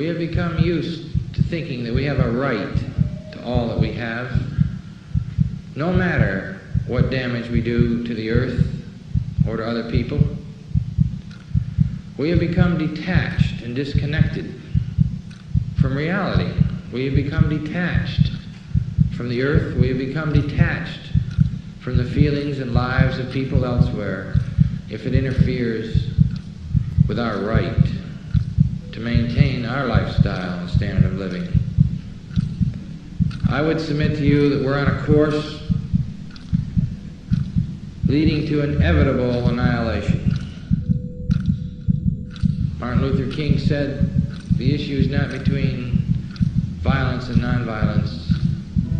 We have become used to thinking that we have a right to all that we have, no matter what damage we do to the earth or to other people. We have become detached and disconnected from reality. We have become detached from the earth. We have become detached from the feelings and lives of people elsewhere if it interferes with our right to maintain our lifestyle and standard of living. I would submit to you that we're on a course leading to inevitable annihilation. Martin Luther King said, the issue is not between violence and nonviolence,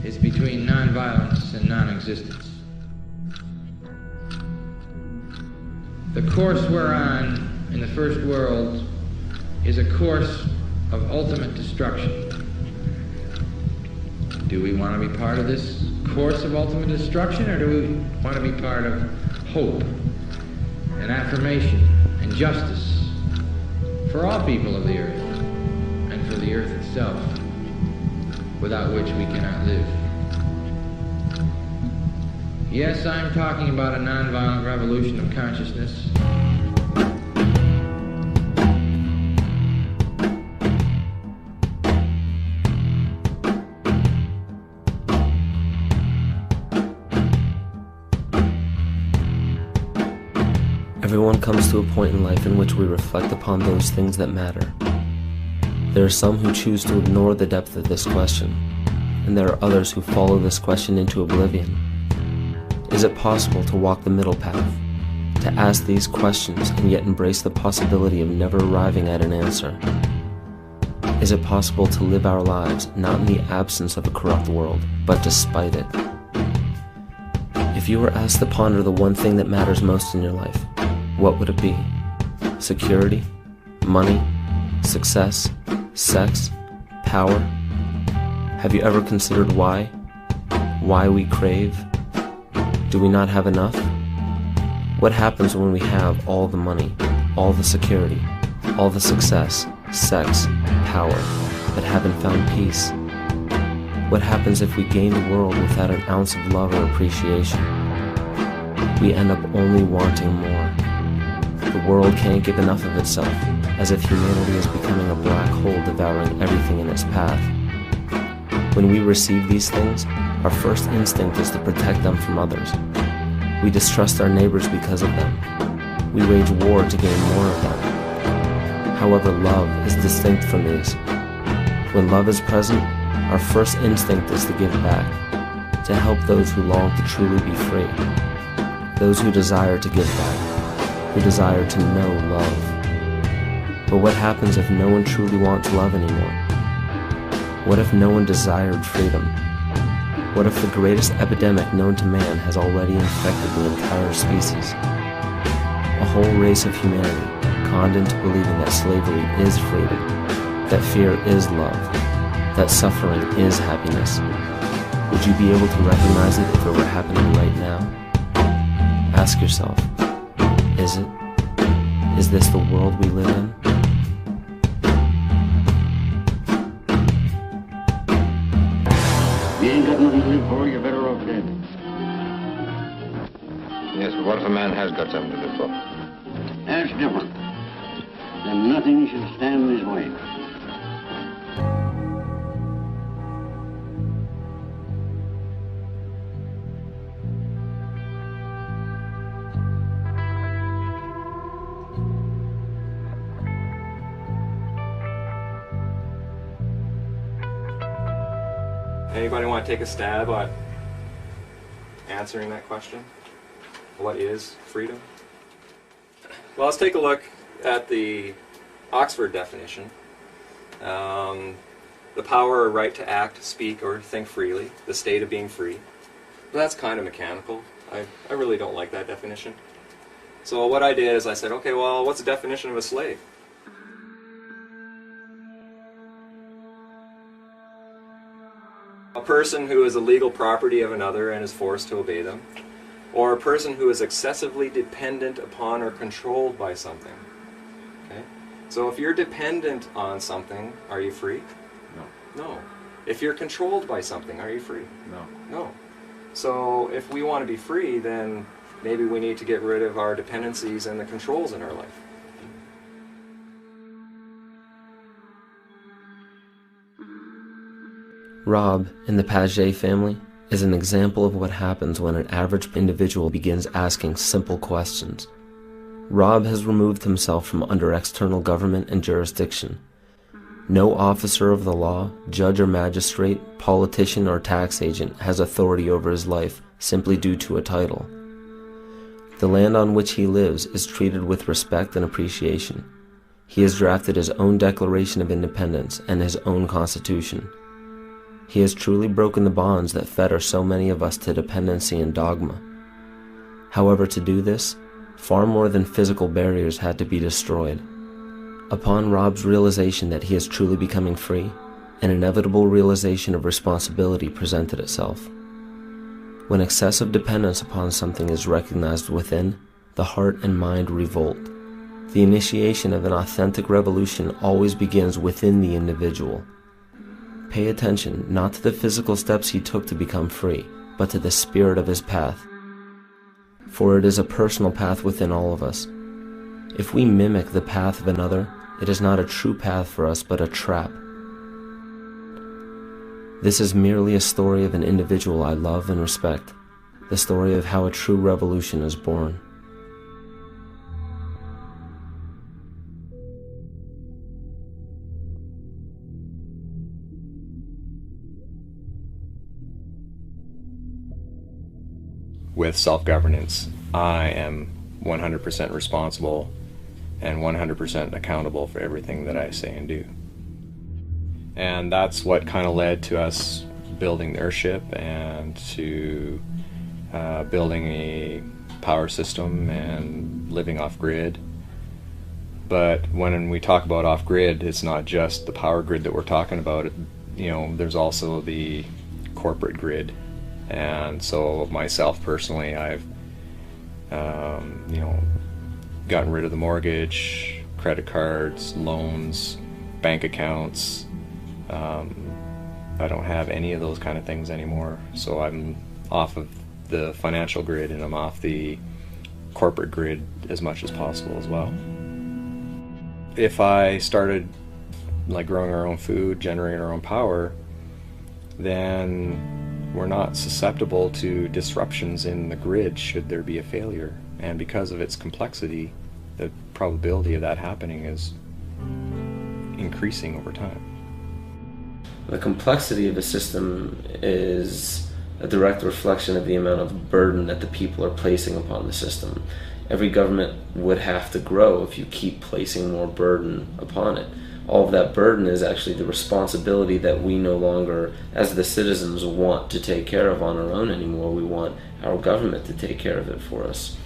it's between nonviolence and non-existence. The course we're on in the first world is a course of ultimate destruction. Do we want to be part of this course of ultimate destruction, or do we want to be part of hope and affirmation and justice for all people of the earth and for the earth itself, without which we cannot live? Yes, I'm talking about a nonviolent revolution of consciousness. Everyone comes to a point in life in which we reflect upon those things that matter. There are some who choose to ignore the depth of this question, and there are others who follow this question into oblivion. Is it possible to walk the middle path, to ask these questions and yet embrace the possibility of never arriving at an answer? Is it possible to live our lives not in the absence of a corrupt world, but despite it? If you were asked to ponder the one thing that matters most in your life, what would it be? Security? Money? Success? Sex? Power? Have you ever considered why? Why we crave? Do we not have enough? What happens when we have all the money, all the security, all the success, sex, power, but haven't found peace? What happens if we gain the world without an ounce of love or appreciation? We end up only wanting more. The world can't give enough of itself, as if humanity is becoming a black hole devouring everything in its path. When we receive these things, our first instinct is to protect them from others. We distrust our neighbors because of them. We wage war to gain more of them. However, love is distinct from these. When love is present, our first instinct is to give back, to help those who long to truly be free, those who desire to give back, who desire to know love. But what happens if no one truly wants love anymore? What if no one desired freedom? What if the greatest epidemic known to man has already infected the entire species? A whole race of humanity conned into believing that slavery is freedom, that fear is love, that suffering is happiness. Would you be able to recognize it if it were happening right now? Ask yourself, is it? Is this the world we live in? You ain't got nothing to live for, you're better off dead. Yes, but what if a man has got something to live for? That's different. Then nothing should stand in his way. Anybody want to take a stab at answering that question? What is freedom? Well, let's take a look at the Oxford definition. The power or right to act, speak, or think freely, the state of being free. But that's kind of mechanical. I really don't like that definition. So what I did is I said, okay, well, what's the definition of a slave? A person who is the legal property of another and is forced to obey them, or a person who is excessively dependent upon or controlled by something. Okay? So if you're dependent on something, are you free? No. No. If you're controlled by something, are you free? No. No. So if we want to be free, then maybe we need to get rid of our dependencies and the controls in our life. Rob, in the Paget family, is an example of what happens when an average individual begins asking simple questions. Rob has removed himself from under external government and jurisdiction. No officer of the law, judge or magistrate, politician or tax agent has authority over his life simply due to a title. The land on which he lives is treated with respect and appreciation. He has drafted his own Declaration of Independence and his own Constitution. He has truly broken the bonds that fetter so many of us to dependency and dogma. However, to do this, far more than physical barriers had to be destroyed. Upon Rob's realization that he is truly becoming free, an inevitable realization of responsibility presented itself. When excessive dependence upon something is recognized within, the heart and mind revolt. The initiation of an authentic revolution always begins within the individual. Pay attention not to the physical steps he took to become free, but to the spirit of his path. For it is a personal path within all of us. If we mimic the path of another, it is not a true path for us, but a trap. This is merely a story of an individual I love and respect, the story of how a true revolution is born. With self-governance, I am 100% responsible and 100% accountable for everything that I say and do. And that's what kind of led to us building the airship and to building a power system and living off-grid. But when we talk about off-grid, it's not just the power grid that we're talking about. There's also the corporate grid. And so myself personally, I've gotten rid of the mortgage, credit cards, loans, bank accounts. I don't have any of those kind of things anymore. So I'm off of the financial grid and I'm off the corporate grid as much as possible as well. If I started growing our own food, generating our own power, then we're not susceptible to disruptions in the grid should there be a failure. And because of its complexity, the probability of that happening is increasing over time. The complexity of a system is a direct reflection of the amount of burden that the people are placing upon the system. Every government would have to grow if you keep placing more burden upon it. All of that burden is actually the responsibility that we no longer, as the citizens, want to take care of on our own anymore. We want our government to take care of it for us.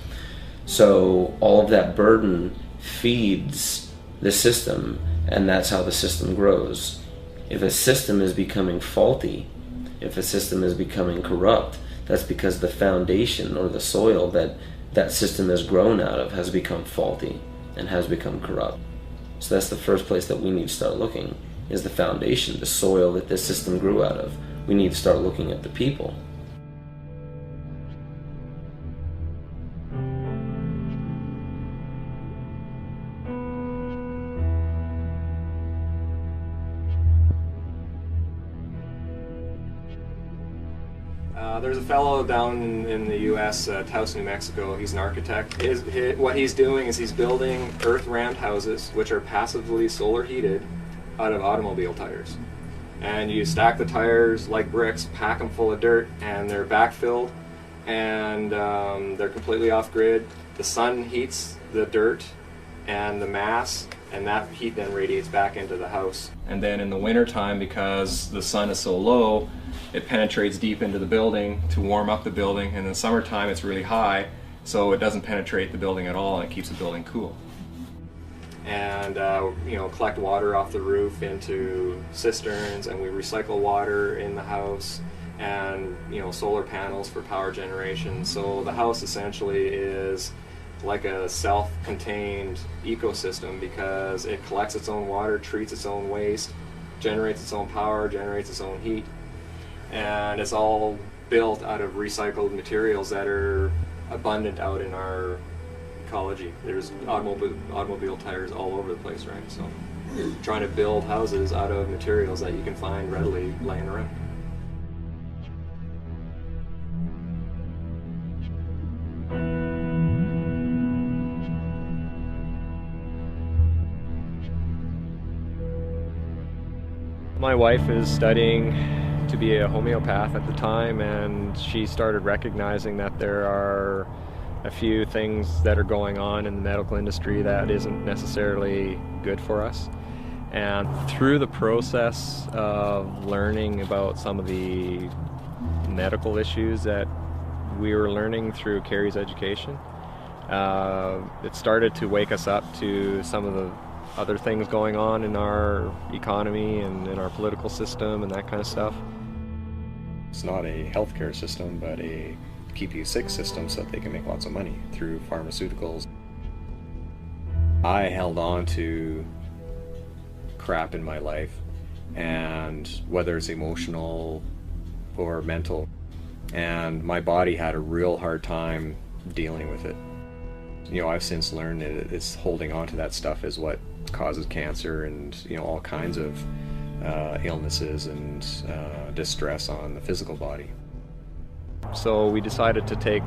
So all of that burden feeds the system, and that's how the system grows. If a system is becoming faulty, if a system is becoming corrupt, that's because the foundation or the soil that that system has grown out of has become faulty and has become corrupt. So that's the first place that we need to start looking, is the foundation, the soil that this system grew out of. We need to start looking at the people. There's a fellow down in the U.S., Taos, New Mexico. He's an architect. What he's doing is he's building earth-rammed houses, which are passively solar heated, out of automobile tires. And you stack the tires like bricks, pack them full of dirt, and they're backfilled, and they're completely off-grid. The sun heats the dirt and the mass, and that heat then radiates back into the house. And then in the wintertime, because the sun is so low, it penetrates deep into the building to warm up the building, and in the summertime it's really high, so it doesn't penetrate the building at all, and it keeps the building cool. And collect water off the roof into cisterns, and we recycle water in the house, and solar panels for power generation. So the house essentially is like a self-contained ecosystem because it collects its own water, treats its own waste, generates its own power, generates its own heat, and it's all built out of recycled materials that are abundant out in our ecology. There's automobile tires all over the place, right? So trying to build houses out of materials that you can find readily laying around. My wife is studying to be a homeopath at the time, and she started recognizing that there are a few things that are going on in the medical industry that isn't necessarily good for us. And through the process of learning about some of the medical issues that we were learning through Carrie's education, it started to wake us up to some of the other things going on in our economy and in our political system and that kind of stuff. It's not a healthcare system, but a keep you sick system so that they can make lots of money through pharmaceuticals. I held on to crap in my life, and whether it's emotional or mental, and my body had a real hard time dealing with it. You know, I've since learned that it's holding on to that stuff is what causes cancer and, you know, all kinds of illnesses and distress on the physical body. So we decided to take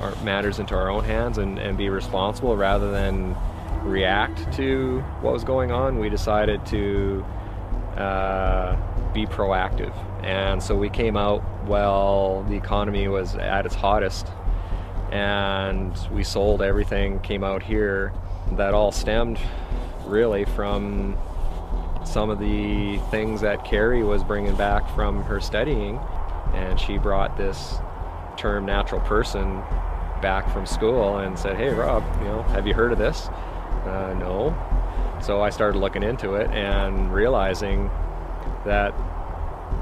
our matters into our own hands and be responsible rather than react to what was going on. We decided to be proactive, and so we came out while the economy was at its hottest, and we sold everything, came out here. That all stemmed really from some of the things that Carrie was bringing back from her studying, and she brought this term natural person back from school and said, "Hey Rob, you know, have you heard of this?" No. So I started looking into it and realizing that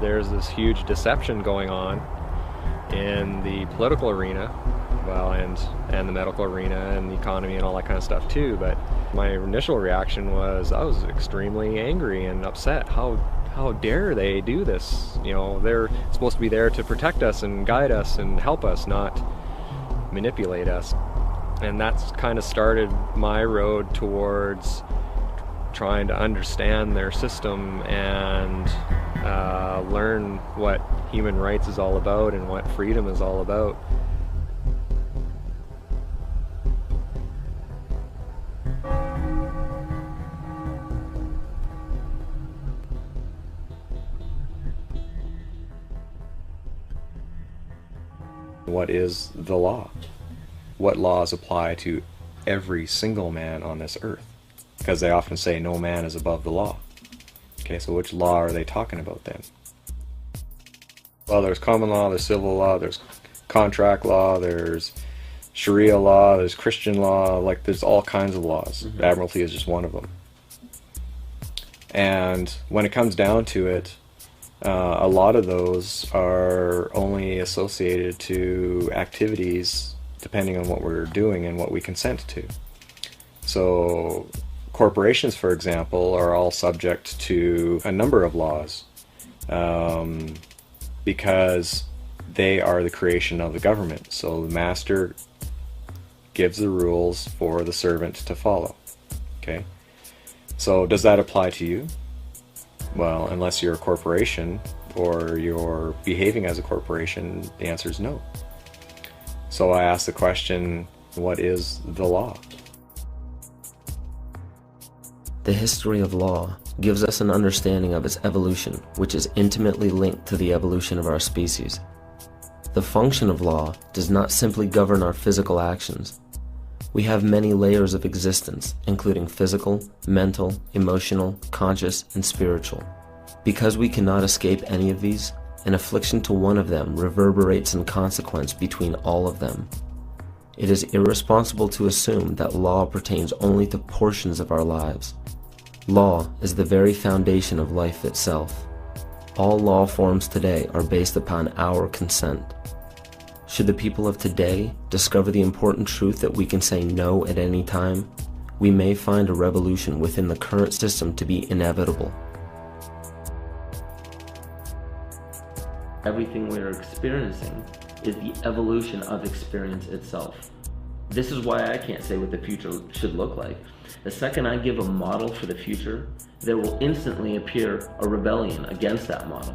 there's this huge deception going on in the political arena, well, and the medical arena and the economy and all that kind of stuff too. But my initial reaction was I was extremely angry and upset. How dare they do this? You know, they're supposed to be there to protect us and guide us and help us, not manipulate us. And that's kind of started my road towards trying to understand their system and learn what human rights is all about and what freedom is all about. What is the law? What laws apply to every single man on this earth? Because they often say no man is above the law. Okay, so which law are they talking about then? Well, there's common law, there's civil law, there's contract law, there's Sharia law, there's Christian law, like there's all kinds of laws. Mm-hmm. Admiralty is just one of them. And when it comes down to it, a lot of those are only associated to activities depending on what we're doing and what we consent to. So corporations, for example, are all subject to a number of laws because they are the creation of the government. So the master gives the rules for the servant to follow. Okay? So does that apply to you? Well, unless you're a corporation or you're behaving as a corporation, the answer is no. So I asked the question, what is the law? The history of law gives us an understanding of its evolution, which is intimately linked to the evolution of our species. The function of law does not simply govern our physical actions. We have many layers of existence, including physical, mental, emotional, conscious, and spiritual. Because we cannot escape any of these, an affliction to one of them reverberates in consequence between all of them. It is irresponsible to assume that law pertains only to portions of our lives. Law is the very foundation of life itself. All law forms today are based upon our consent. Should the people of today discover the important truth that we can say no at any time, we may find a revolution within the current system to be inevitable. Everything we are experiencing is the evolution of experience itself. This is why I can't say what the future should look like. The second I give a model for the future, there will instantly appear a rebellion against that model.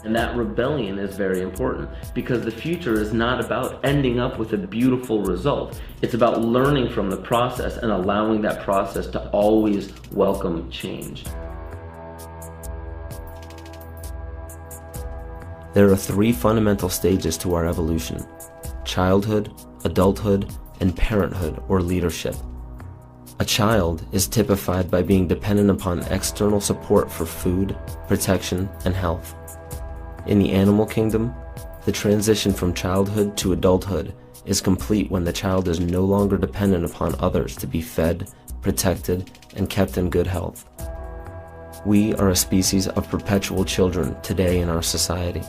And that rebellion is very important because the future is not about ending up with a beautiful result. It's about learning from the process and allowing that process to always welcome change. There are three fundamental stages to our evolution: childhood, adulthood, and parenthood or leadership. A child is typified by being dependent upon external support for food, protection, and health. In the animal kingdom, the transition from childhood to adulthood is complete when the child is no longer dependent upon others to be fed, protected, and kept in good health. We are a species of perpetual children today in our society.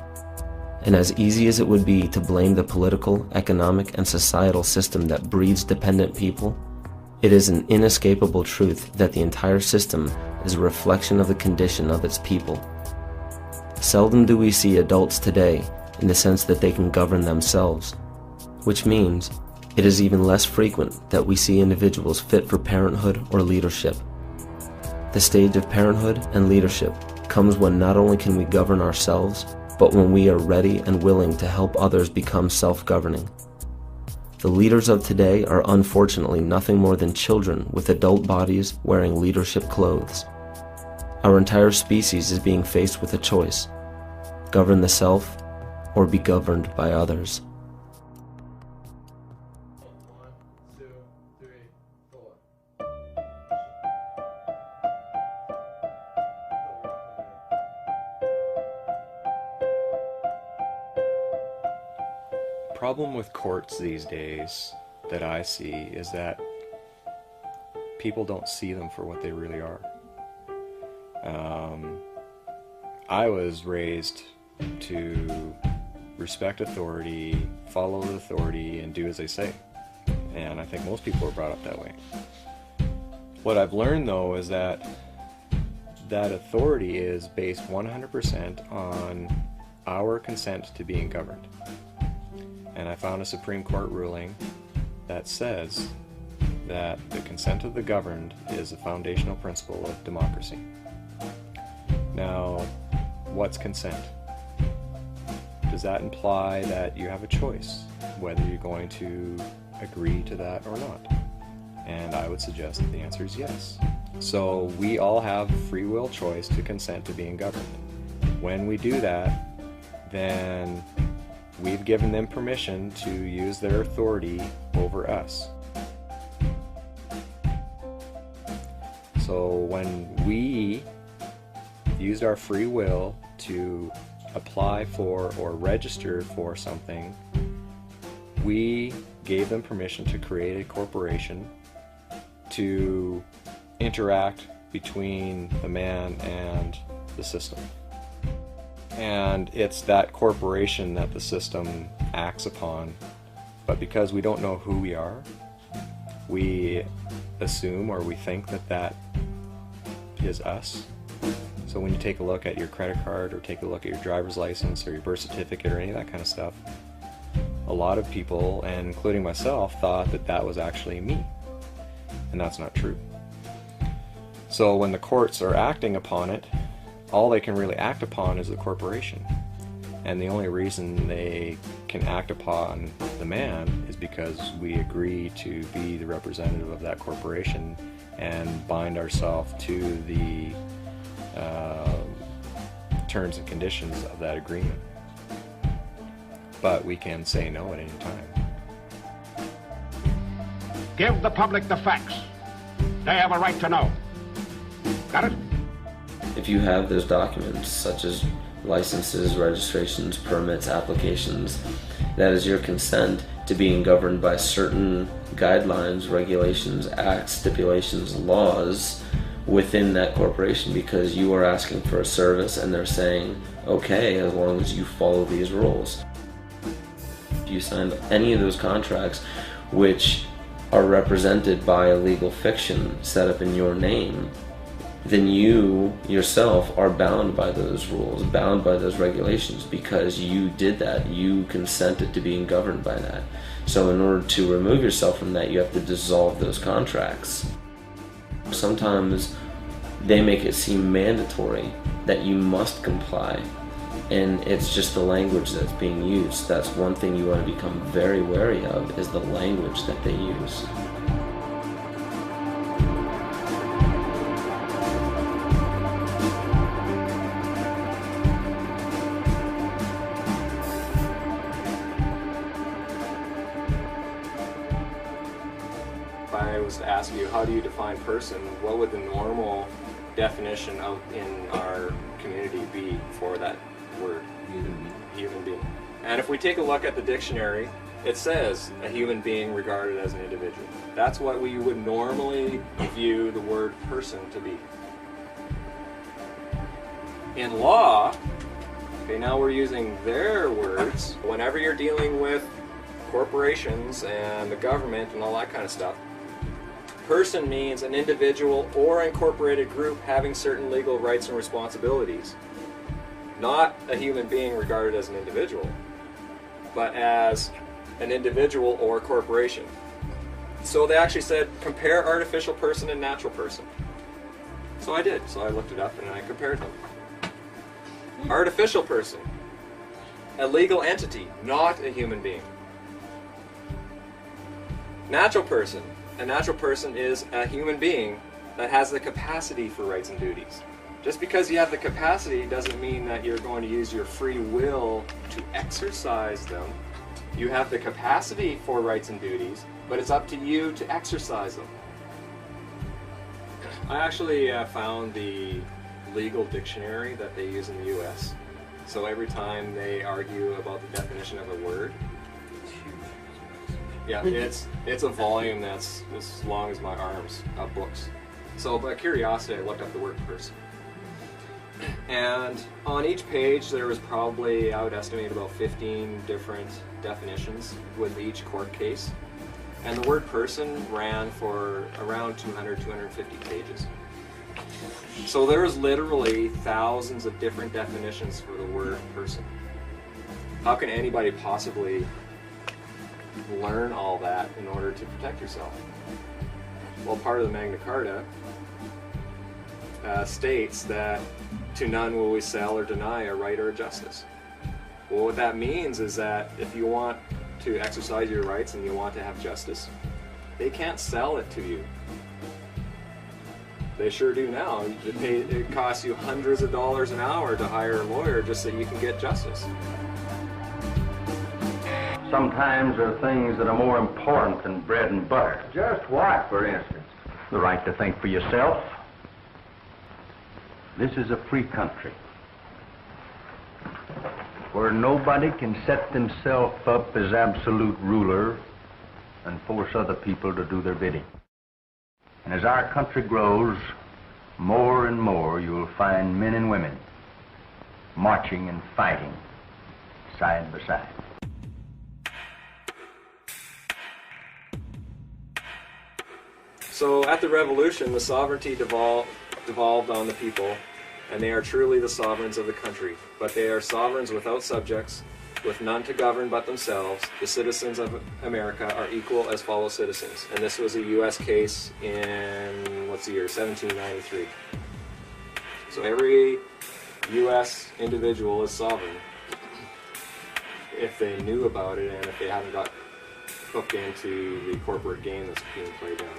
And as easy as it would be to blame the political, economic, and societal system that breeds dependent people, it is an inescapable truth that the entire system is a reflection of the condition of its people. Seldom do we see adults today in the sense that they can govern themselves, which means it is even less frequent that we see individuals fit for parenthood or leadership. The stage of parenthood and leadership comes when not only can we govern ourselves, but when we are ready and willing to help others become self-governing. The leaders of today are unfortunately nothing more than children with adult bodies wearing leadership clothes. Our entire species is being faced with a choice: govern the self or be governed by others. The problem with courts these days that I see is that people don't see them for what they really are. I was raised to respect authority, follow the authority, and do as they say. And I think most people are brought up that way. What I've learned though is that authority is based 100% on our consent to being governed. And I found a Supreme Court ruling that says that the consent of the governed is a foundational principle of democracy. Now, what's consent? Does that imply that you have a choice whether you're going to agree to that or not? And I would suggest that the answer is yes. So we all have free will choice to consent to being governed. When we do that, then we've given them permission to use their authority over us. So when we used our free will to apply for or register for something, we gave them permission to create a corporation to interact between the man and the system. And it's that corporation that the system acts upon. But because we don't know who we are, we assume or we think that that is us. So when you take a look at your credit card or take a look at your driver's license or your birth certificate or any of that kind of stuff, a lot of people, and including myself, thought that that was actually me. And that's not true. So when the courts are acting upon it, all they can really act upon is the corporation. And the only reason they can act upon the man is because we agree to be the representative of that corporation and bind ourselves to the terms and conditions of that agreement. But we can say no at any time. Give the public the facts. They have a right to know. Got it? If you have those documents, such as licenses, registrations, permits, applications, that is your consent to being governed by certain guidelines, regulations, acts, stipulations, laws within that corporation, because you are asking for a service and they're saying, okay, as long as you follow these rules. If you signed any of those contracts which are represented by a legal fiction set up in your name, then you yourself are bound by those rules, bound by those regulations, because you did that. You consented to being governed by that. So in order to remove yourself from that, you have to dissolve those contracts. Sometimes they make it seem mandatory that you must comply, and it's just the language that's being used. That's one thing you want to become very wary of, is the language that they use. If I was to ask you, how do you define person, what would the normal definition in our community be for that word? Human being. And if we take a look at the dictionary, it says a human being regarded as an individual. That's what we would normally view the word person to be. In law, okay, now we're using their words. Whenever you're dealing with corporations and the government and all that kind of stuff, person means an individual or incorporated group having certain legal rights and responsibilities. Not a human being regarded as an individual, but as an individual or corporation. So they actually said, compare artificial person and natural person. So I did. So I looked it up and I compared them. Artificial person, a legal entity, not a human being. Natural person, a natural person is a human being that has the capacity for rights and duties. Just because you have the capacity doesn't mean that you're going to use your free will to exercise them. You have the capacity for rights and duties, but it's up to you to exercise them. I actually found the legal dictionary that they use in the US. So every time they argue about the definition of a word, yeah, it's a volume that's as long as my arms of books. So by curiosity, I looked up the word person. And on each page there was probably, I would estimate, about 15 different definitions with each court case. And the word person ran for around 250 pages. So there's literally thousands of different definitions for the word person. How can anybody possibly learn all that in order to protect yourself? Well, part of the Magna Carta states that to none will we sell or deny a right or a justice. Well, what that means is that if you want to exercise your rights and you want to have justice, they can't sell it to you. They sure do now. It costs you hundreds of dollars an hour to hire a lawyer just so you can get justice. Sometimes there are things that are more important than bread and butter. Just what, for instance? The right to think for yourself. This is a free country where nobody can set themselves up as absolute ruler and force other people to do their bidding. And as our country grows, more and more you'll find men and women marching and fighting side by side. So at the Revolution, the sovereignty devolved on the people, and they are truly the sovereigns of the country. But they are sovereigns without subjects, with none to govern but themselves. The citizens of America are equal as fellow citizens. And this was a U.S. case in, what's the year, 1793. So every U.S. individual is sovereign if they knew about it and if they haven't got hooked into the corporate game that's being played down.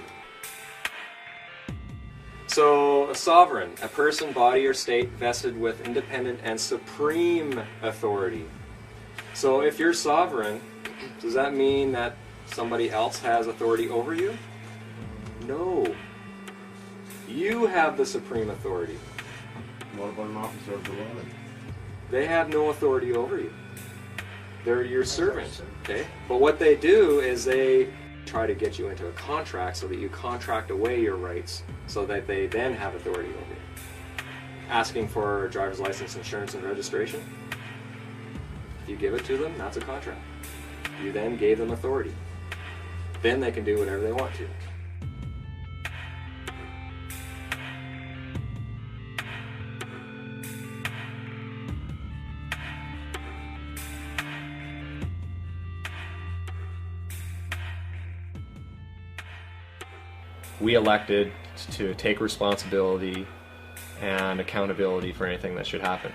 So, a sovereign, a person, body, or state vested with independent and supreme authority. So, if you're sovereign, does that mean that somebody else has authority over you? No. You have the supreme authority. What about an officer of the law? They have no authority over you. They're your servant, okay? But what they do is they try to get you into a contract so that you contract away your rights so that they then have authority over you. Asking for a driver's license, insurance, and registration. If you give it to them, that's a contract. You then gave them authority. Then they can do whatever they want to. We elected to take responsibility and accountability for anything that should happen,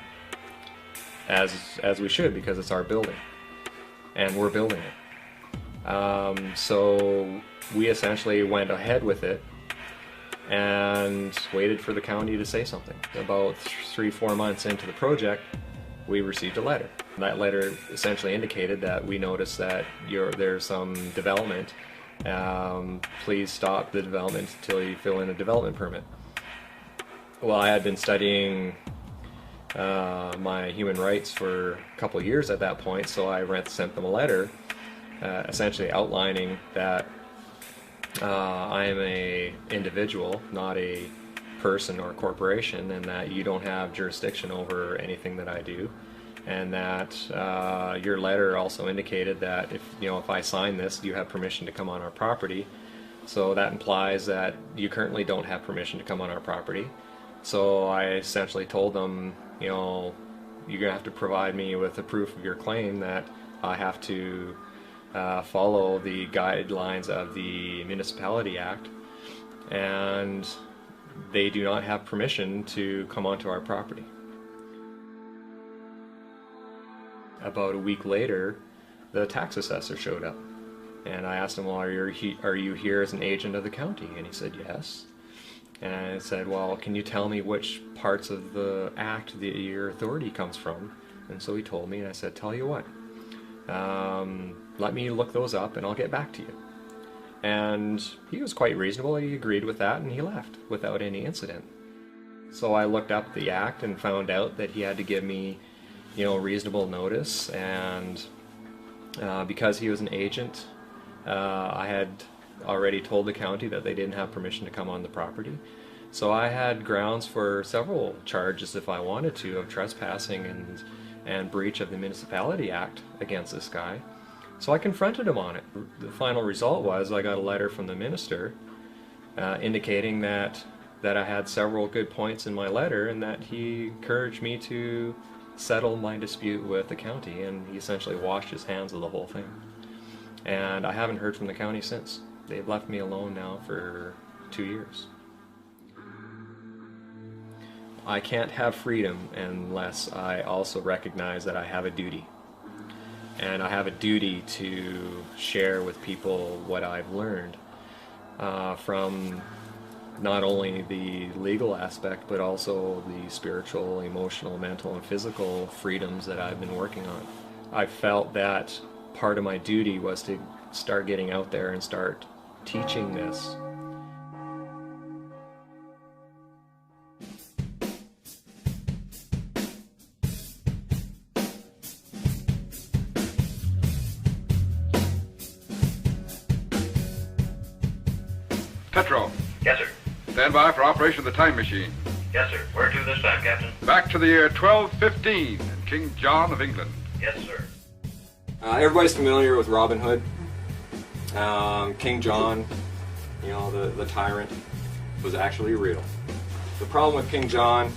as we should, because it's our building and we're building it. So we essentially went ahead with it and waited for the county to say something. About 3-4 months into the project, we received a letter. That letter essentially indicated that we noticed that there's some development. Please stop the development until you fill in a development permit. Well, I had been studying my human rights for a couple of years at that point, so I sent them a letter essentially outlining that I am an individual, not a person or corporation, and that you don't have jurisdiction over anything that I do, and that your letter also indicated that if I sign this, you have permission to come on our property. So that implies that you currently don't have permission to come on our property. So I essentially told them, you're going to have to provide me with a proof of your claim that I have to follow the guidelines of the Municipality Act, and they do not have permission to come onto our property. About a week later, the tax assessor showed up, and I asked him, well, are you here as an agent of the county? And he said, yes. And I said, well, can you tell me which parts of the act that your authority comes from? And so he told me, and I said, tell you what, let me look those up and I'll get back to you. And he was quite reasonable. He agreed with that, and he left without any incident. So I looked up the act and found out that he had to give me reasonable notice, and because he was an agent, I had already told the county that they didn't have permission to come on the property. So I had grounds for several charges, if I wanted to, of trespassing and breach of the Municipality Act against this guy. So I confronted him on it. The final result was I got a letter from the minister indicating that I had several good points in my letter, and that he encouraged me to settle my dispute with the county, and he essentially washed his hands of the whole thing. And I haven't heard from the county since. They've left me alone now for 2 years. I can't have freedom unless I also recognize that I have a duty. And I have a duty to share with people what I've learned from not only the legal aspect, but also the spiritual, emotional, mental, and physical freedoms that I've been working on. I felt that part of my duty was to start getting out there and start teaching this. Petro. Yes, sir. Stand by for operation of the time machine. Yes, sir. Where to this time, Captain? Back to the year 1215 and King John of England. Yes, sir. Everybody's familiar with Robin Hood. King John, the tyrant, was actually real. The problem with King John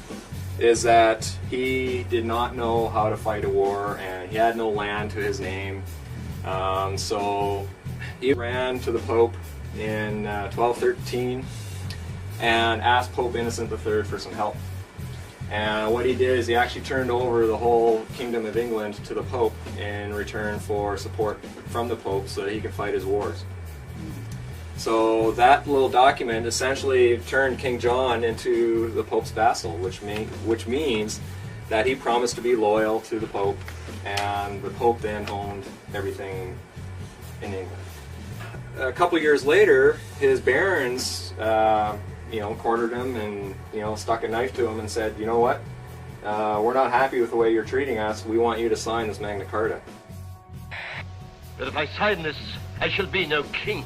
is that he did not know how to fight a war, and he had no land to his name. So he ran to the Pope in 1213 and asked Pope Innocent III for some help. And what he did is he actually turned over the whole Kingdom of England to the Pope in return for support from the Pope so that he could fight his wars. So that little document essentially turned King John into the Pope's vassal, which means that he promised to be loyal to the Pope, and the Pope then owned everything in England. A couple years later, his barons cornered him and stuck a knife to him and said, you know what, we're not happy with the way you're treating us, we want you to sign this Magna Carta. But if I sign this, I shall be no king.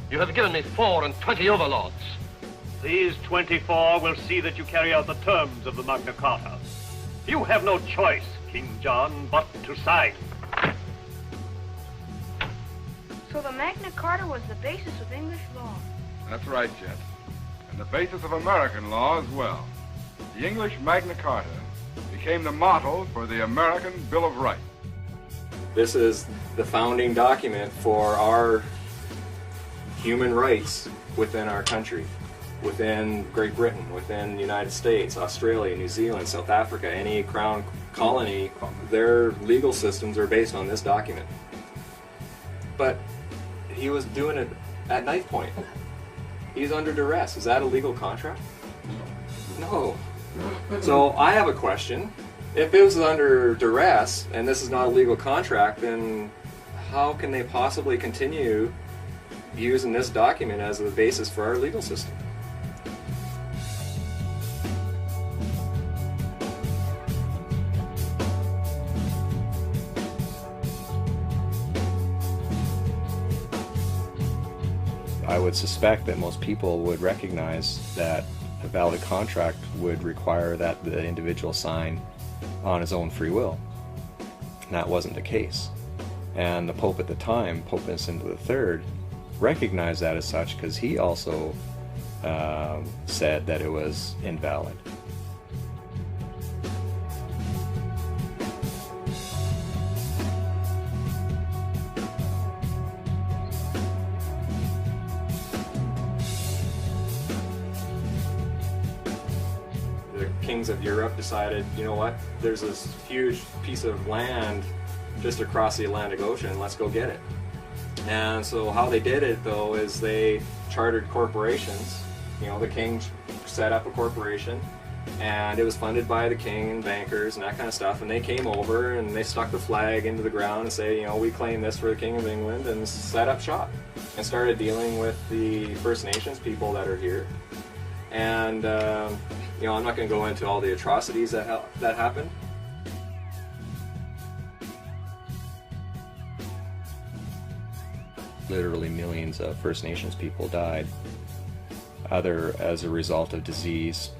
You have given me 24 overlords. These 24 will see that you carry out the terms of the Magna Carta. You have no choice, King John, but to sign. So the Magna Carta was the basis of English law. That's right, Jet. And the basis of American law as well. The English Magna Carta became the model for the American Bill of Rights. This is the founding document for our human rights within our country, within Great Britain, within the United States, Australia, New Zealand, South Africa, any crown colony. Their legal systems are based on this document. But he was doing it at knife point. He's under duress. Is that a legal contract? No. So I have a question. If it was under duress and this is not a legal contract, then how can they possibly continue using this document as the basis for our legal system? I would suspect that most people would recognize that a valid contract would require that the individual sign on his own free will. And that wasn't the case. And the Pope at the time, Pope Innocent III, recognized that as such because he also said that it was invalid. Kings of Europe decided, you know what, there's this huge piece of land just across the Atlantic Ocean, let's go get it. And so how they did it though is they chartered corporations. You know, the king set up a corporation and it was funded by the king and bankers and that kind of stuff, and they came over and they stuck the flag into the ground and say, you know, we claim this for the King of England, and set up shop and started dealing with the First Nations people that are here. And you know, I'm not going to go into all the atrocities that happened. Literally millions of First Nations people died, either as a result of disease,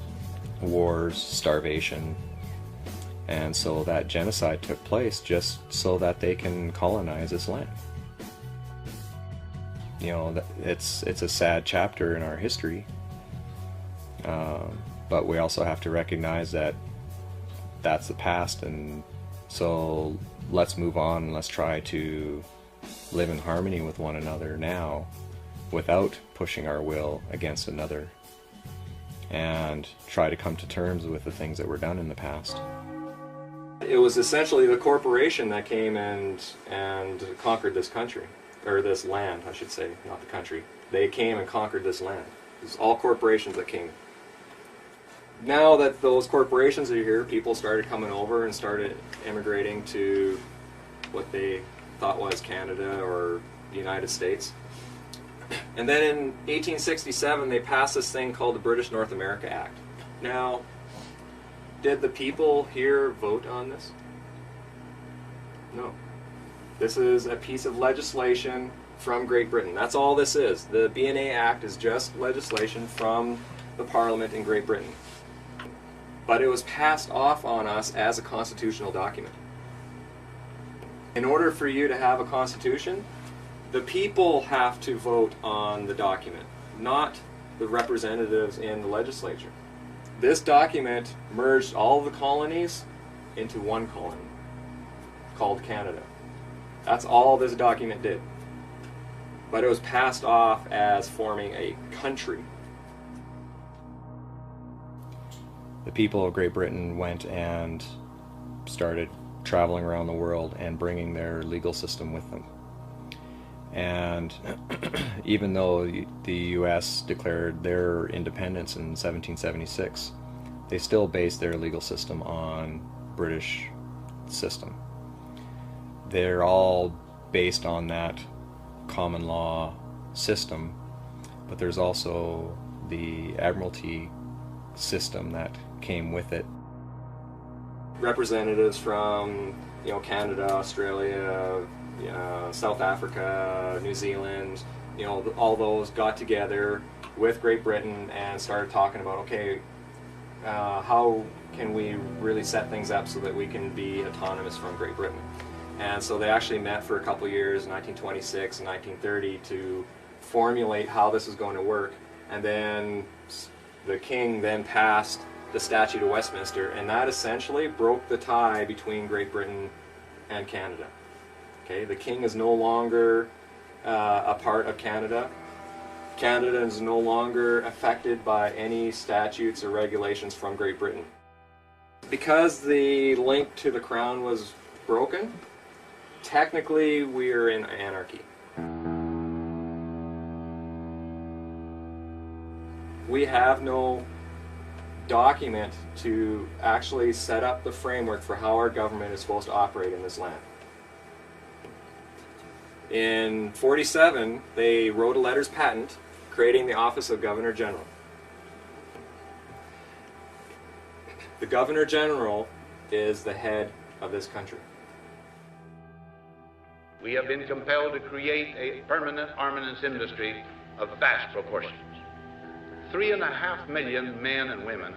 wars, starvation, and so that genocide took place just so that they can colonize this land. You know, it's a sad chapter in our history. But we also have to recognize that that's the past, and so let's move on and let's try to live in harmony with one another now without pushing our will against another, and try to come to terms with the things that were done in the past. It was essentially the corporation that came and conquered this country, or this land, I should say, not the country. They came and conquered this land. It was all corporations that came. Now that those corporations are here, people started coming over and started immigrating to what they thought was Canada or the United States. And then in 1867 they passed this thing called the British North America Act. Now, did the people here vote on this? No. This is a piece of legislation from Great Britain. That's all this is. The BNA Act is just legislation from the Parliament in Great Britain. But it was passed off on us as a constitutional document. In order for you to have a constitution, the people have to vote on the document, not the representatives in the legislature. This document merged all of the colonies into one colony called Canada. That's all this document did. But it was passed off as forming a country. The people of Great Britain went and started traveling around the world and bringing their legal system with them. And even though the U.S. declared their independence in 1776, they still based their legal system on British system. They're all based on that common law system, but there's also the Admiralty system that came with it. Representatives from, you know, Canada, Australia, South Africa, New Zealand, you know, all those got together with Great Britain and started talking about, okay, how can we really set things up so that we can be autonomous from Great Britain? And so they actually met for a couple years, 1926 and 1930, to formulate how this was going to work. And then the king then passed the Statute of Westminster, and that essentially broke the tie between Great Britain and Canada. Okay, the king is no longer a part of Canada. Canada is no longer affected by any statutes or regulations from Great Britain. Because the link to the crown was broken, technically we are in anarchy. We have no document to actually set up the framework for how our government is supposed to operate in this land. In 1947, they wrote a letters patent creating the office of Governor General. The Governor General is the head of this country. We have been compelled to create a permanent armaments industry of vast proportions. 3.5 million men and women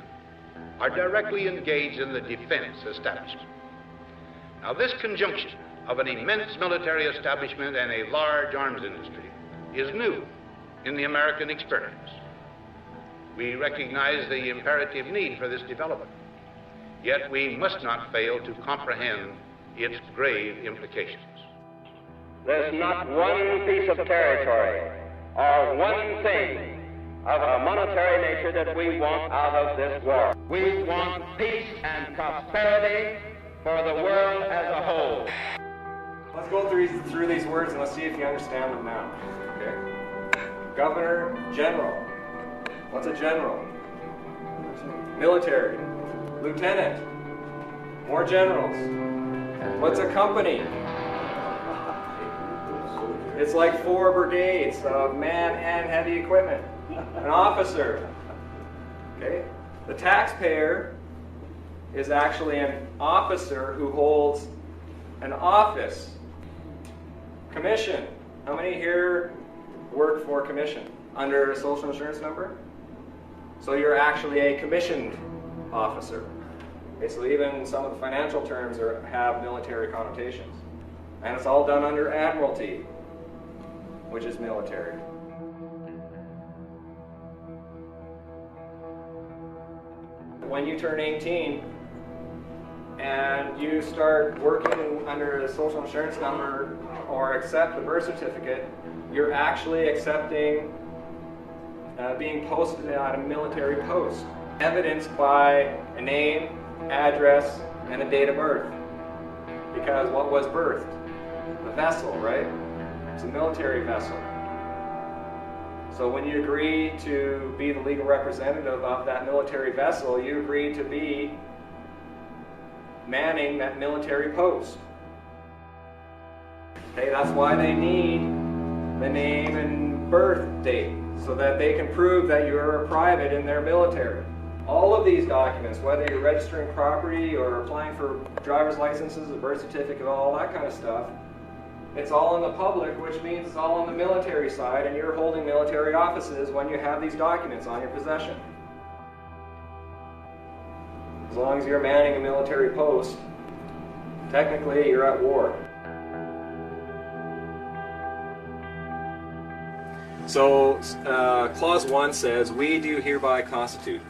are directly engaged in the defense establishment. Now, this conjunction of an immense military establishment and a large arms industry is new in the American experience. We recognize the imperative need for this development, yet we must not fail to comprehend its grave implications. There's not one piece of territory or one thing of a monetary nature that we want out of this war. We want peace and prosperity for the world as a whole. Let's go through these words and let's see if you understand them now. Okay? Governor General. What's a general? Military. Lieutenant. More generals. What's a company? It's like 4 brigades of man and heavy equipment. An officer. Okay? The taxpayer is actually an officer who holds an office. Commission. How many here work for commission under a social insurance number? So you're actually a commissioned officer. Okay, so even some of the financial terms have military connotations. And it's all done under admiralty, which is military. When you turn 18 and you start working under a social insurance number or accept the birth certificate, you're actually accepting being posted at a military post, evidenced by a name, address, and a date of birth. Because what was birthed? The vessel, right? It's a military vessel. So when you agree to be the legal representative of that military vessel, you agree to be manning that military post. Okay, that's why they need the name and birth date, so that they can prove that you're a private in their military. All of these documents, whether you're registering property or applying for driver's licenses, a birth certificate, all that kind of stuff, it's all in the public, which means it's all on the military side, and you're holding military offices when you have these documents on your possession. As long as you're manning a military post, technically you're at war. So, Clause 1 says, "We do hereby constitute."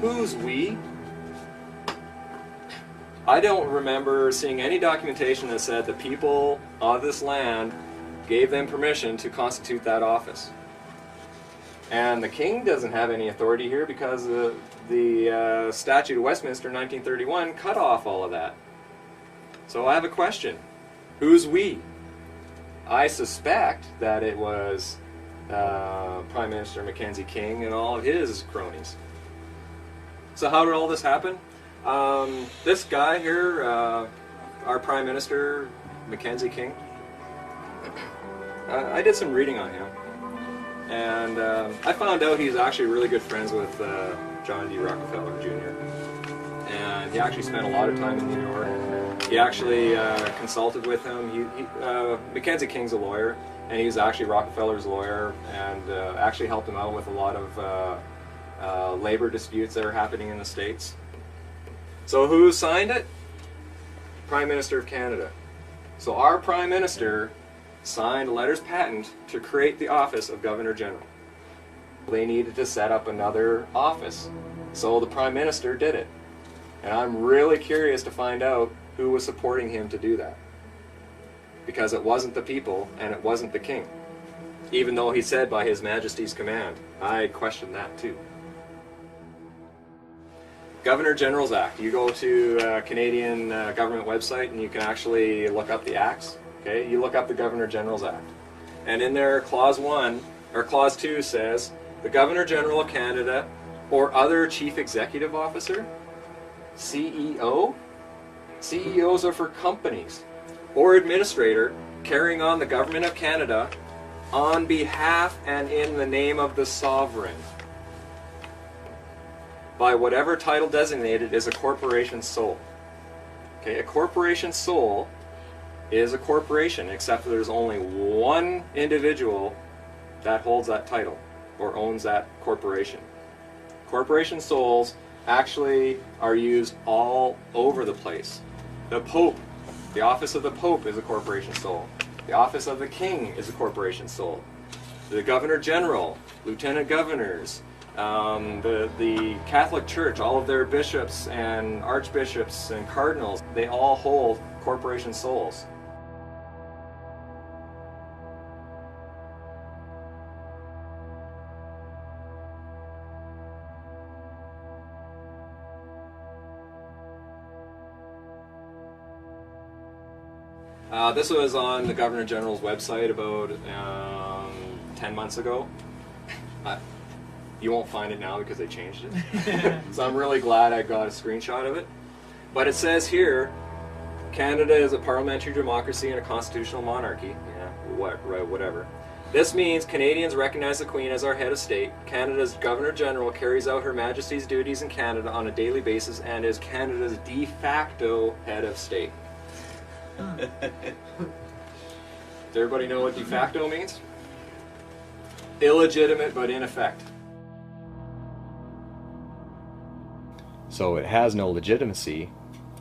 Who's we? I don't remember seeing any documentation that said the people of this land gave them permission to constitute that office. And the king doesn't have any authority here because the Statute of Westminster 1931 cut off all of that. So I have a question. Who's we? I suspect that it was Prime Minister Mackenzie King and all of his cronies. So how did all this happen? This guy here, our Prime Minister, Mackenzie King, I did some reading on him, and I found out he's actually really good friends with John D. Rockefeller Jr., and he actually spent a lot of time in New York. He actually consulted with him. Mackenzie King's a lawyer, and he was actually Rockefeller's lawyer, and actually helped him out with a lot of labor disputes that are happening in the States. So who signed it? Prime Minister of Canada. So our Prime Minister signed letters patent to create the office of Governor General. They needed to set up another office, so the Prime Minister did it. And I'm really curious to find out who was supporting him to do that. Because it wasn't the people, and it wasn't the king. Even though he said by His Majesty's command. I question that too. Governor General's Act. You go to a Canadian government website and you can actually look up the acts. Okay, you look up the Governor General's Act. And in there, Clause 1, or Clause 2 says, the Governor General of Canada or other Chief Executive Officer, CEO. CEOs are for companies. Or administrator carrying on the Government of Canada on behalf and in the name of the sovereign, by whatever title designated is a corporation sole. Okay, a corporation sole is a corporation, except that there's only one individual that holds that title or owns that corporation. Corporation soles actually are used all over the place. The Pope, the office of the Pope is a corporation sole. The office of the King is a corporation sole. The Governor General, Lieutenant Governors, the Catholic Church, all of their bishops and archbishops and cardinals, they all hold corporation soles. This was on the Governor General's website about 10 months ago. You won't find it now because they changed it. So I'm really glad I got a screenshot of it. But it says here, Canada is a parliamentary democracy and a constitutional monarchy. Yeah, whatever. This means Canadians recognize the Queen as our head of state. Canada's Governor General carries out Her Majesty's duties in Canada on a daily basis and is Canada's de facto head of state. Does everybody know what de facto means? Illegitimate but in effect. So it has no legitimacy,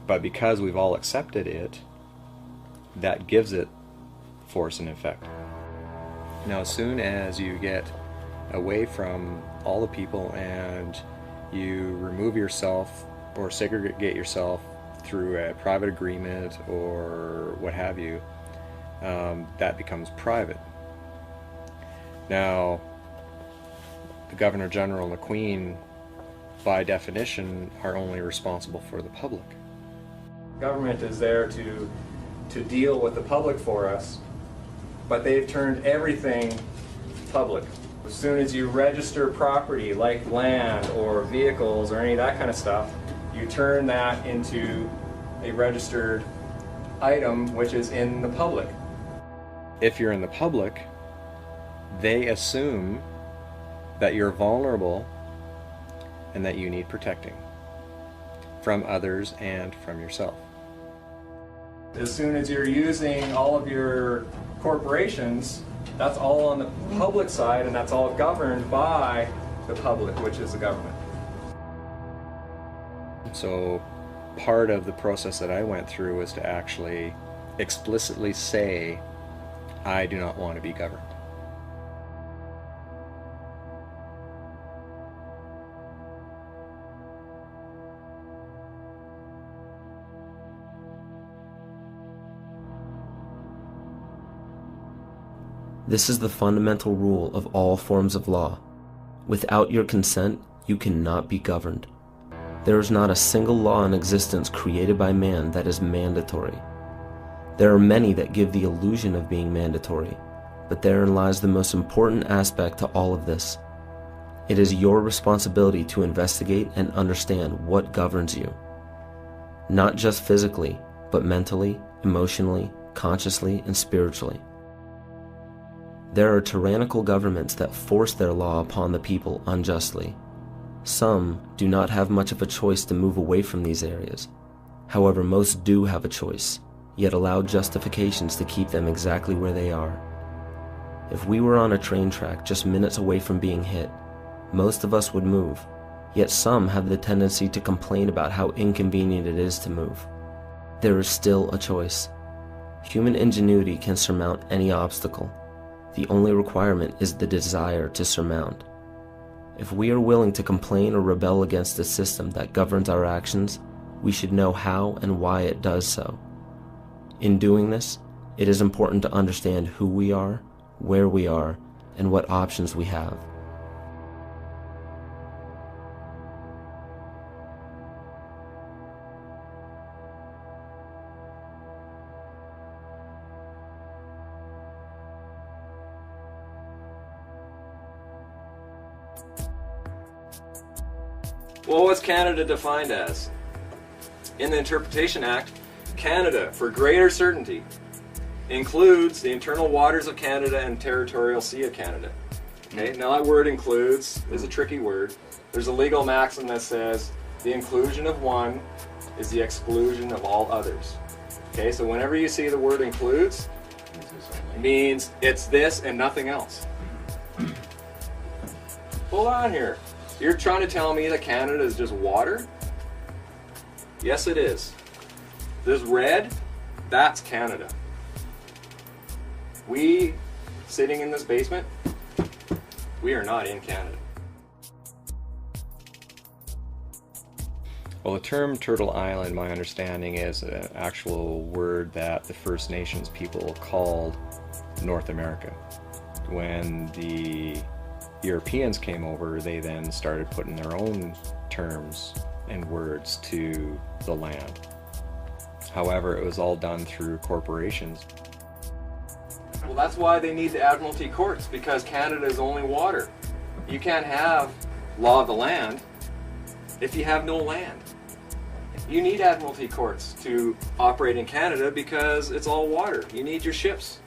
but because we've all accepted it, that gives it force and effect. Now, as soon as you get away from all the people and you remove yourself or segregate yourself through a private agreement or what have you, that becomes private. Now, the Governor General and the Queen, by definition, are only responsible for the public. Government is there to deal with the public for us, but they've turned everything public. As soon as you register property like land or vehicles or any of that kind of stuff, you turn that into a registered item which is in the public. If you're in the public, they assume that you're vulnerable and that you need protecting from others and from yourself. As soon as you're using all of your corporations, that's all on the public side and that's all governed by the public, which is the government. So part of the process that I went through was to actually explicitly say, I do not want to be governed. This is the fundamental rule of all forms of law. Without your consent, you cannot be governed. There is not a single law in existence created by man that is mandatory. There are many that give the illusion of being mandatory, but therein lies the most important aspect to all of this. It is your responsibility to investigate and understand what governs you. Not just physically, but mentally, emotionally, consciously, and spiritually. There are tyrannical governments that force their law upon the people unjustly. Some do not have much of a choice to move away from these areas. However, most do have a choice, yet allow justifications to keep them exactly where they are. If we were on a train track just minutes away from being hit, most of us would move, yet some have the tendency to complain about how inconvenient it is to move. There is still a choice. Human ingenuity can surmount any obstacle. The only requirement is the desire to surmount. If we are willing to complain or rebel against the system that governs our actions, we should know how and why it does so. In doing this, it is important to understand who we are, where we are, and what options we have. Well, what's Canada defined as? In the Interpretation Act, Canada, for greater certainty, includes the internal waters of Canada and territorial sea of Canada. Okay, now that word includes is a tricky word. There's a legal maxim that says the inclusion of one is the exclusion of all others. Okay, so whenever you see the word includes, it means it's this and nothing else. Hold on here. You're trying to tell me that Canada is just water? Yes, it is. This red, that's Canada. We, sitting in this basement, we are not in Canada. Well, the term Turtle Island, my understanding, is an actual word that the First Nations people called North America. When the Europeans came over, they then started putting their own terms and words to the land. However, it was all done through corporations. Well, that's why they need the Admiralty courts, because Canada is only water. You can't have law of the land if you have no land. You need Admiralty courts to operate in Canada because it's all water. You need your ships.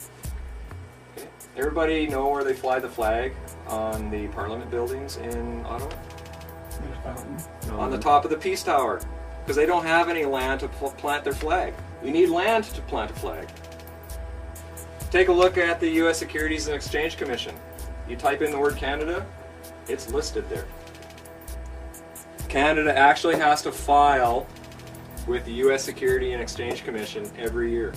Okay. Everybody know where they fly the flag on the Parliament buildings in Ottawa? On the top of the Peace Tower, because they don't have any land to plant their flag. You need land to plant a flag. Take a look at the U.S. Securities and Exchange Commission. You type in the word Canada, it's listed there. Canada actually has to file with the U.S. Securities and Exchange Commission every year.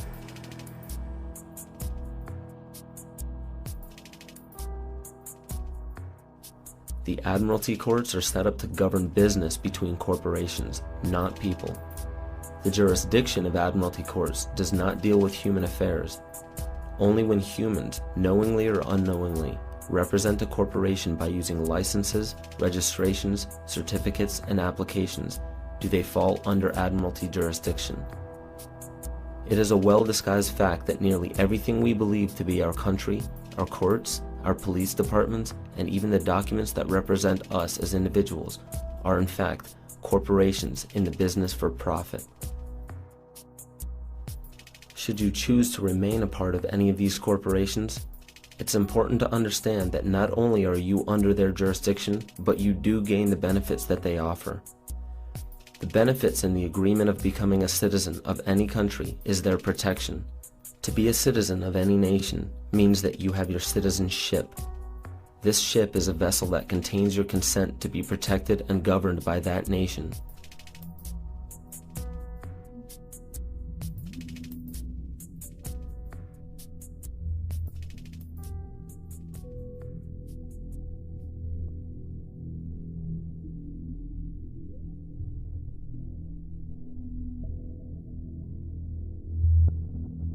The Admiralty courts are set up to govern business between corporations, not people. The jurisdiction of Admiralty courts does not deal with human affairs. Only when humans, knowingly or unknowingly, represent a corporation by using licenses, registrations, certificates, and applications do they fall under Admiralty jurisdiction. It is a well-disguised fact that nearly everything we believe to be our country, our courts, our police departments, and even the documents that represent us as individuals are in fact corporations in the business for profit. Should you choose to remain a part of any of these corporations, it's important to understand that not only are you under their jurisdiction, but you do gain the benefits that they offer. The benefits in the agreement of becoming a citizen of any country is their protection. To be a citizen of any nation means that you have your citizenship. This ship is a vessel that contains your consent to be protected and governed by that nation.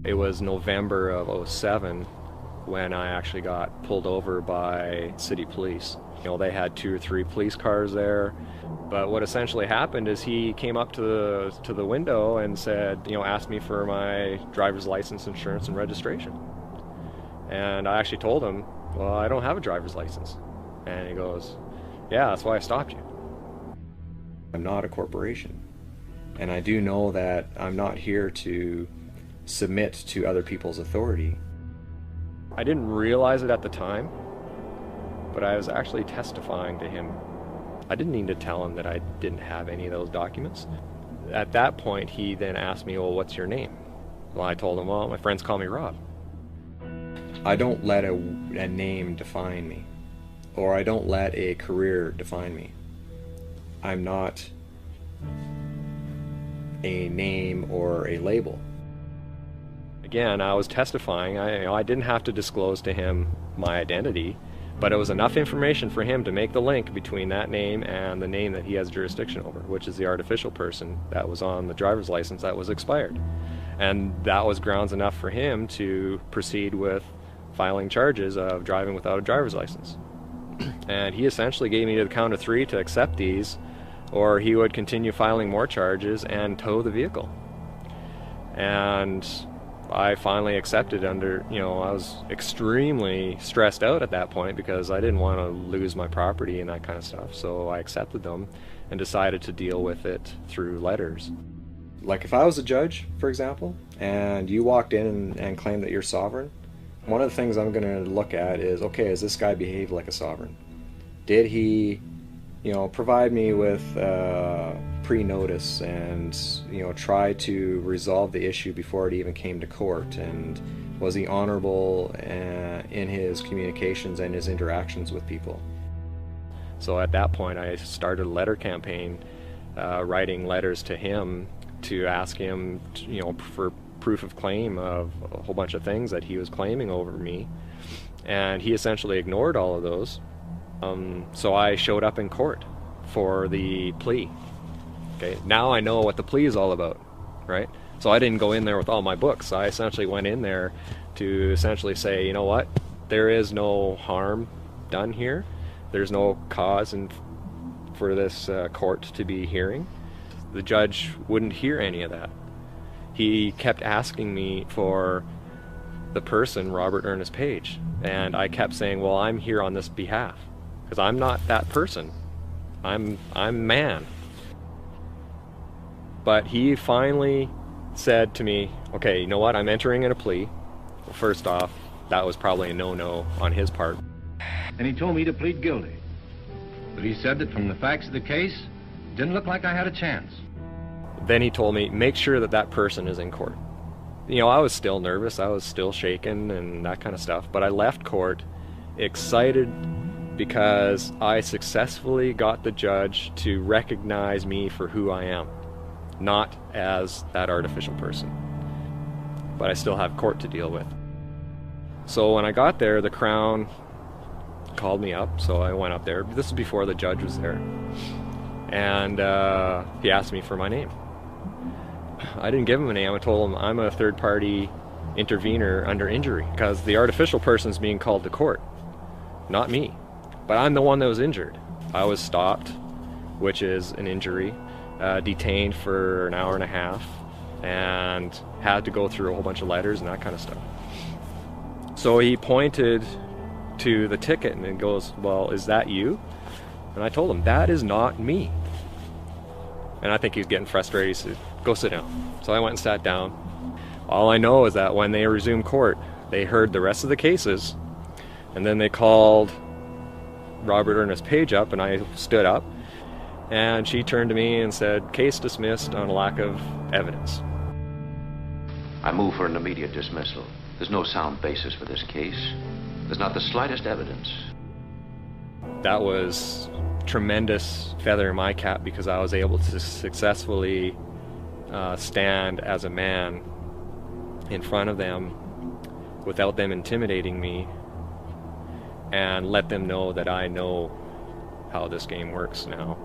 It was November of '07 when I actually got pulled over by city police. You know, they had 2 or 3 police cars there, but what essentially happened is he came up to the window and said, you know, asked me for my driver's license, insurance, and registration. And I actually told him, well, I don't have a driver's license. And he goes, yeah, that's why I stopped you. I'm not a corporation, and I do know that I'm not here to submit to other people's authority. I didn't realize it at the time, but I was actually testifying to him. I didn't need to tell him that I didn't have any of those documents. At that point, he then asked me, well, what's your name? Well, I told him, well, my friends call me Rob. I don't let a name define me, or I don't let a career define me. I'm not a name or a label. Again, I was testifying. I didn't have to disclose to him my identity, but it was enough information for him to make the link between that name and the name that he has jurisdiction over, which is the artificial person that was on the driver's license that was expired. And that was grounds enough for him to proceed with filing charges of driving without a driver's license. And he essentially gave me to the count of 3 to accept these, or he would continue filing more charges and tow the vehicle. And I finally accepted under, I was extremely stressed out at that point because I didn't want to lose my property and that kind of stuff. So I accepted them and decided to deal with it through letters. Like if I was a judge, for example, and you walked in and claimed that you're sovereign, one of the things I'm going to look at is, okay, does this guy behave like a sovereign? Did he, provide me with pre-notice and, try to resolve the issue before it even came to court? And was he honorable in his communications and his interactions with people? So at that point, I started a letter campaign, writing letters to him to ask him, for proof of claim of a whole bunch of things that he was claiming over me. And he essentially ignored all of those. So I showed up in court for the plea. Okay, now I know what the plea is all about, right? So I didn't go in there with all my books. I essentially went in there to essentially say, you know what, there is no harm done here. There's no cause for this court to be hearing. The judge wouldn't hear any of that. He kept asking me for the person, Robert Ernest Page, and I kept saying, well, I'm here on this behalf, because I'm not that person. I'm man. But he finally said to me, okay, you know what, I'm entering in a plea. Well, first off, that was probably a no-no on his part. And he told me to plead guilty. But he said that from the facts of the case, it didn't look like I had a chance. Then he told me, make sure that that person is in court. I was still nervous, I was still shaken and that kind of stuff, but I left court excited because I successfully got the judge to recognize me for who I am, not as that artificial person. But I still have court to deal with. So when I got there, the Crown called me up, so I went up there. This was before the judge was there. And he asked me for my name. I didn't give him a name. I told him I'm a third-party intervener under injury because the artificial person's being called to court, not me. But I'm the one that was injured. I was stopped, which is an injury, detained for an hour and a half, and had to go through a whole bunch of letters and that kind of stuff. So he pointed to the ticket and then goes, well, is that you? And I told him, that is not me. And I think he's getting frustrated. He said, go sit down. So I went and sat down. All I know is that when they resumed court, they heard the rest of the cases, and then they called Robert Ernest Page up, and I stood up, and she turned to me and said, case dismissed on lack of evidence. I move for an immediate dismissal. There's no sound basis for this case. There's not the slightest evidence. That was tremendous feather in my cap because I was able to successfully stand as a man in front of them without them intimidating me and let them know that I know how this game works now.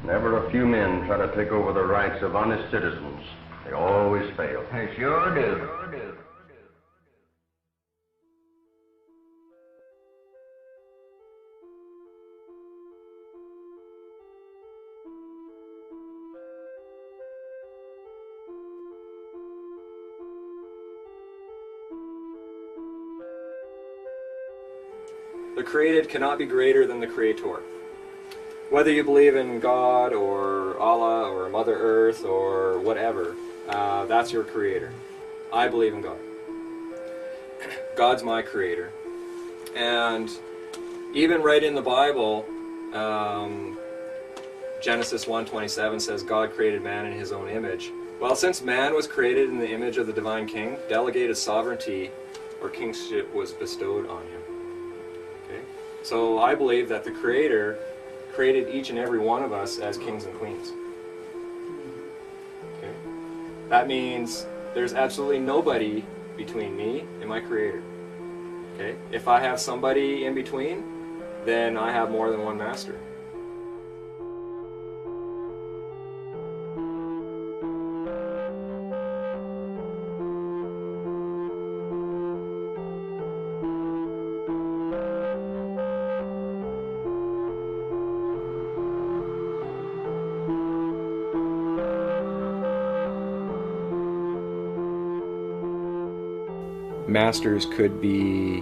Never a few men try to take over the rights of honest citizens. They always fail. They sure do. The created cannot be greater than the creator. Whether you believe in God or Allah or Mother Earth or whatever, that's your creator. I believe in God. God's my creator. And even right in the Bible, Genesis 1:27 says God created man in his own image. Well, since man was created in the image of the divine king, delegated sovereignty or kingship was bestowed on him. Okay? So I believe that the creator created each and every one of us as kings and queens. Okay? That means there's absolutely nobody between me and my Creator. Okay? If I have somebody in between, then I have more than one master. Masters could be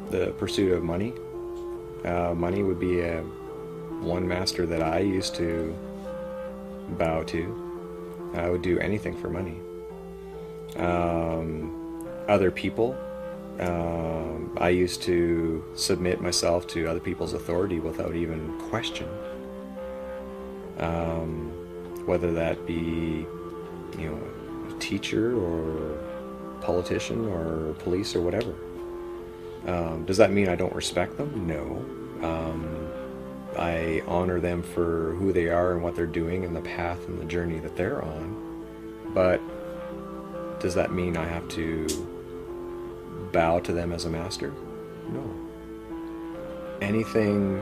the pursuit of money. Money would be one master that I used to bow to. I would do anything for money. Other people, I used to submit myself to other people's authority without even question. Whether that be, a teacher or politician or police or whatever. Does that mean I don't respect them? No. I honor them for who they are and what they're doing and the path and the journey that they're on. But does that mean I have to bow to them as a master? No. Anything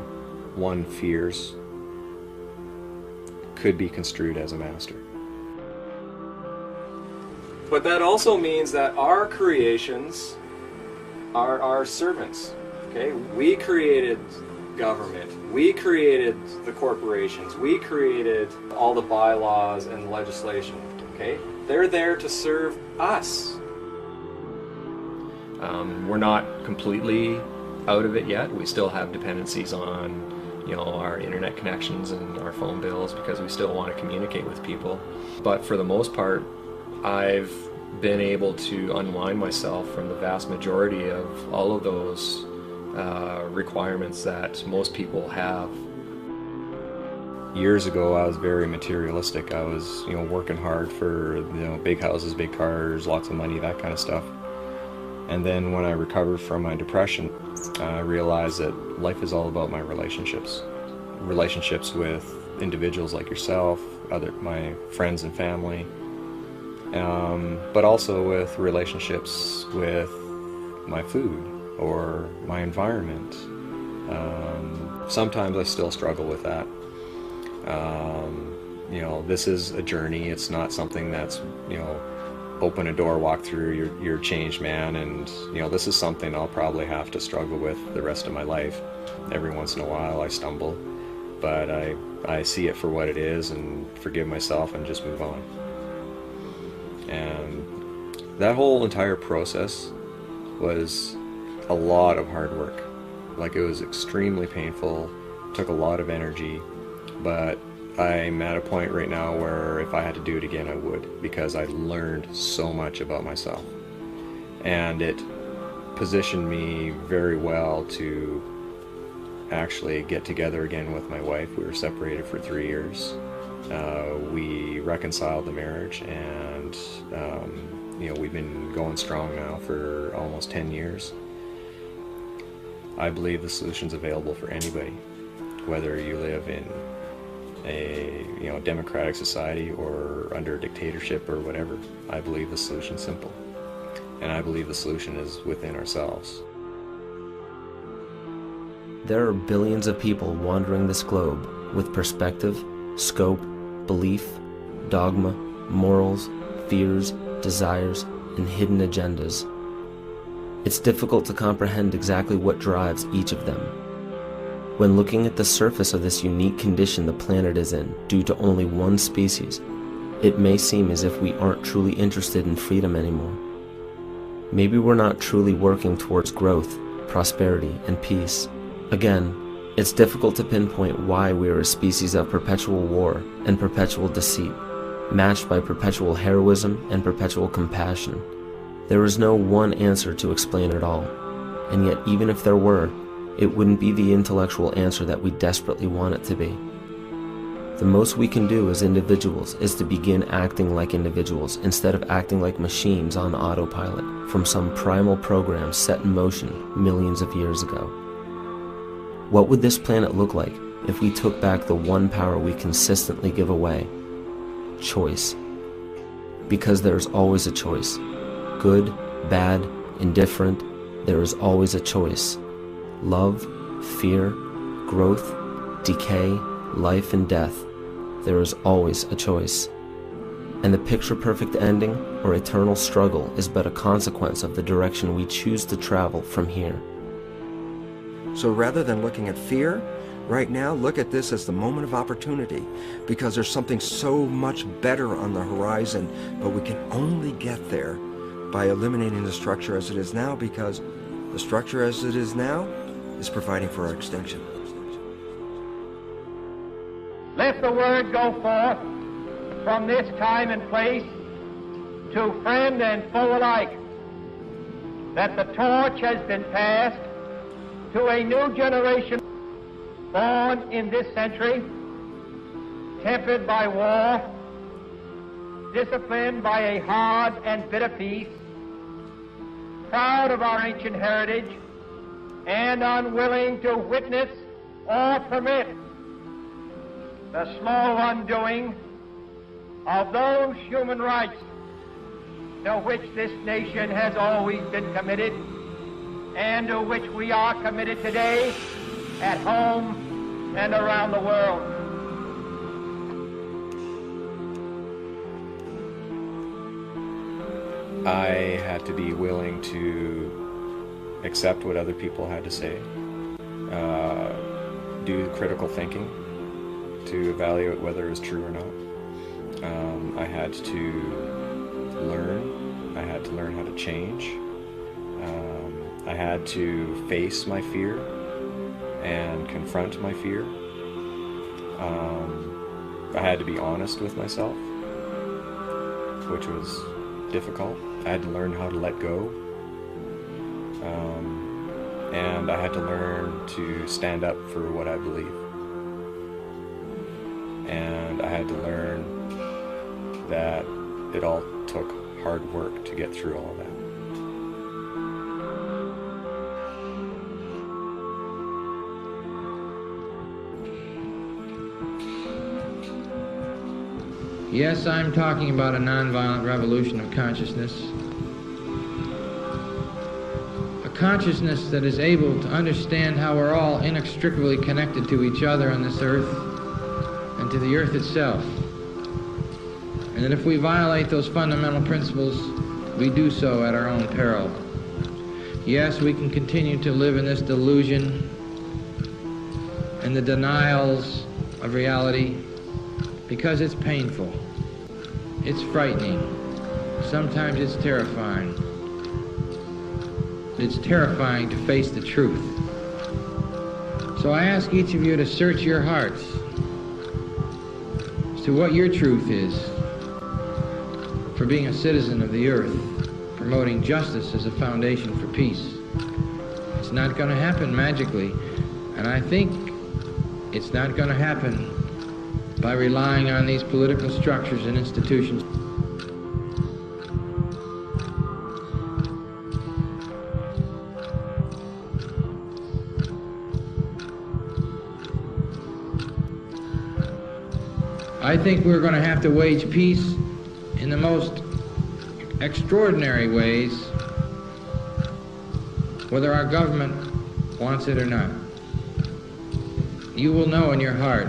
one fears could be construed as a master. But that also means that our creations are our servants. Okay? We created government. We created the corporations. We created all the bylaws and legislation. Okay? They're there to serve us. We're not completely out of it yet. We still have dependencies on, our internet connections and our phone bills because we still want to communicate with people. But for the most part, I've been able to unwind myself from the vast majority of all of those requirements that most people have. Years ago, I was very materialistic. I was, working hard for, big houses, big cars, lots of money, that kind of stuff. And then when I recovered from my depression, I realized that life is all about my relationships. Relationships with individuals like yourself, my friends and family, but also with relationships with my food or my environment. Sometimes I still struggle with that. This is a journey. It's not something that's, open a door, walk through, you're a changed man, and this is something I'll probably have to struggle with the rest of my life. Every once in a while I stumble, but I see it for what it is and forgive myself and just move on. And that whole entire process was a lot of hard work. Like, it was extremely painful, took a lot of energy, but I'm at a point right now where if I had to do it again, I would, because I learned so much about myself. And it positioned me very well to actually get together again with my wife. We were separated for 3 years. We reconciled the marriage, and we've been going strong now for almost 10 years. I believe the solution's available for anybody, whether you live in a democratic society or under a dictatorship or whatever. I believe the solution's simple, and I believe the solution is within ourselves. There are billions of people wandering this globe with perspective, scope, belief, dogma, morals, fears, desires, and hidden agendas. It's difficult to comprehend exactly what drives each of them. When looking at the surface of this unique condition the planet is in due to only one species, it may seem as if we aren't truly interested in freedom anymore. Maybe we're not truly working towards growth, prosperity, and peace. Again, it's difficult to pinpoint why we are a species of perpetual war and perpetual deceit, matched by perpetual heroism and perpetual compassion. There is no one answer to explain it all, and yet even if there were, it wouldn't be the intellectual answer that we desperately want it to be. The most we can do as individuals is to begin acting like individuals instead of acting like machines on autopilot from some primal program set in motion millions of years ago. What would this planet look like if we took back the one power we consistently give away? Choice. because there is always a choice. Good, bad, indifferent, there is always a choice. Love, fear, growth, decay, life and death, there is always a choice. And the picture-perfect ending or eternal struggle is but a consequence of the direction we choose to travel from here. So rather than looking at fear, right now look at this as the moment of opportunity, because there's something so much better on the horizon, but we can only get there by eliminating the structure as it is now, because the structure as it is now is providing for our extinction. Let the word go forth from this time and place to friend and foe alike that the torch has been passed to a new generation born in this century, tempered by war, disciplined by a hard and bitter peace, proud of our ancient heritage, and unwilling to witness or permit the slow undoing of those human rights to which this nation has always been committed and to which we are committed today at home and around the world. I had to be willing to accept what other people had to say, do critical thinking to evaluate whether it was true or not. I had to learn. I had to learn how to change. I had to face my fear and confront my fear. I had to be honest with myself, which was difficult. I had to learn how to let go. And I had to learn to stand up for what I believe. And I had to learn that it all took hard work to get through all of that. Yes, I'm talking about a nonviolent revolution of consciousness. A consciousness that is able to understand how we're all inextricably connected to each other on this earth and to the earth itself. And that if we violate those fundamental principles, we do so at our own peril. Yes, we can continue to live in this delusion and the denials of reality, because it's painful, it's frightening, sometimes it's terrifying. It's terrifying to face the truth. So I ask each of you to search your hearts as to what your truth is for being a citizen of the earth, promoting justice as a foundation for peace. It's not going to happen magically, and I think it's not going to happen by relying on these political structures and institutions. I think we're going to have to wage peace in the most extraordinary ways, whether our government wants it or not. You will know in your heart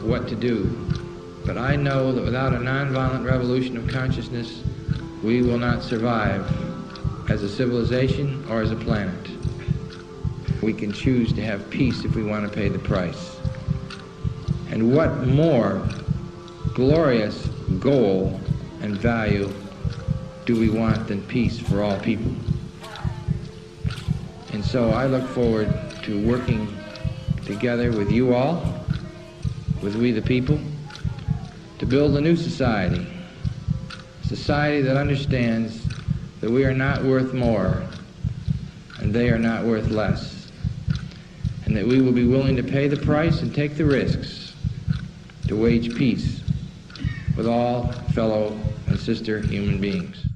what to do. But I know that without a nonviolent revolution of consciousness, we will not survive as a civilization or as a planet. We can choose to have peace if we want to pay the price. And what more glorious goal and value do we want than peace for all people? And so I look forward to working together with you all, with we the people, to build a new society. A society that understands that we are not worth more and they are not worth less. And that we will be willing to pay the price and take the risks to wage peace with all fellow and sister human beings.